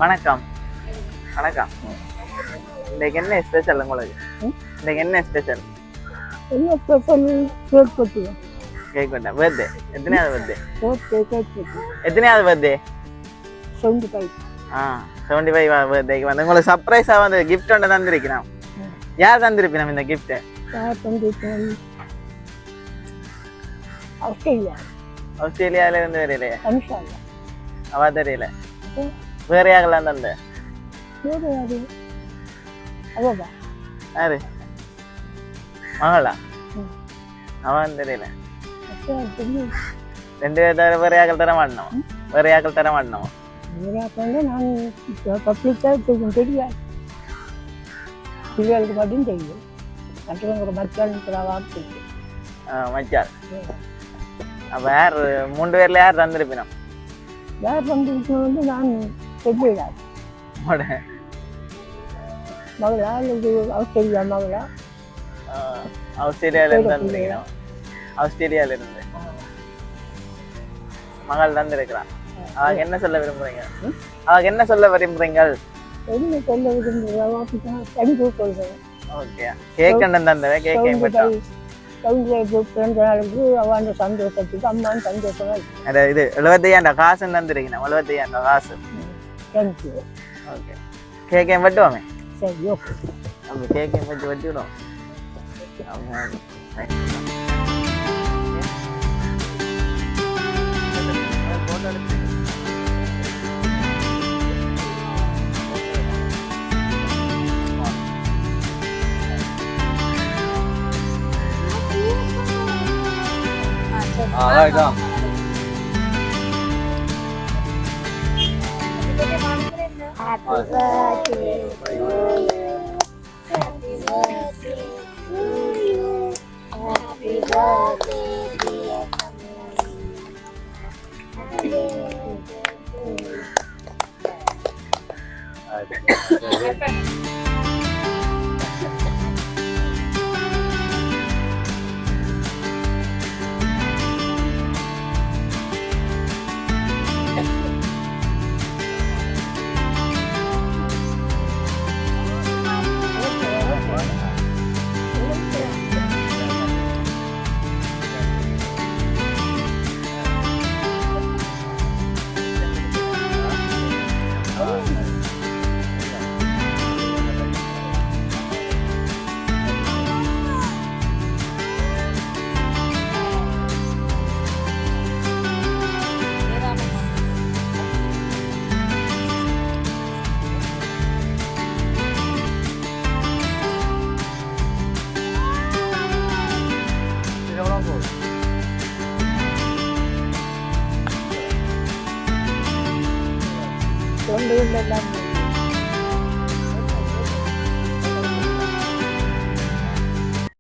வணக்கம். வணக்கம். இன்னைக்கு என்ன ஸ்பெஷல் உங்களுக்கு? இன்னைக்கு என்ன ஸ்பெஷல்? என்ன ஸ்பெஷல்? கேக் பத்தியா? கேக் வெட்ட பர்த்டே. எத்தனையாவது பர்த்டே? கேக் எத்தனையாவது பர்த்டே? 75. 75 பர்த்டேக்கு வந்து உங்களுக்கு சர்ப்ரைஸா வந்து கிஃப்ட் ஒன்று தந்திருக்கிறோம். யார் தந்திருப்பீங்க இந்த கிஃப்ட்? யார் தந்திருப்பேன்? ஆஸ்திரேலியால இருந்து வரலையே. அனுஷா அவ தெரியல. வேற யாரெல்லாம் தந்த? வேற யாரு? அவவா? யாரு? மகளா? அவன் தெரியல. ரெண்டு பேர் தவிர வேற யாக்கள் தர மாட்டோம். வேற யாக்கள் தர மாட்டோம். வேற யாக்கள் நான் பப்ளிக்கா தெரியாது. பிள்ளைகளுக்கு மட்டும் தெரியும். மற்றவங்க ஒரு மச்சான் வார்த்தை. மச்சான். அப்ப யார் 3 பேர்ல யார் தந்திருப்பினோம்? யார் தந்திருக்கணும் வந்து நான் தெரியாது. மகளா இது ஆஸ்திரேலியா மகளா? ஆஸ்திரேலியால இருந்து தந்திருக்கிறோம். ஆஸ்திரேலியால இருந்து மகள் தந்திருக்கிறான். அவங்க என்ன சொல்ல விரும்புறீங்க? அவங்க என்ன சொல்ல விரும்புறீங்க? என்ன சொல்ல விரும்புறீங்க? தேங்க்யூ சொல்றேன். ஓகே. கேக் என்ன தந்தவே? கேக் கேட்பட்டோம். பிறந்தநாளுக்கு அவன் சந்தோஷத்துக்கு அம்மான் சந்தோஷமா இருக்கு. இது 75 காசு தந்துருக்கீங்க. 75 காசு. தேங்க்யூ. ஓகே. கேக்கே வெட்டுவோமே. சரி ஓகே. நம்ம கேக்கே வெட்டிவிடும். Aida. Happy birthday to you. Happy birthday to you. Happy birthday dear Kamini. Don't do that.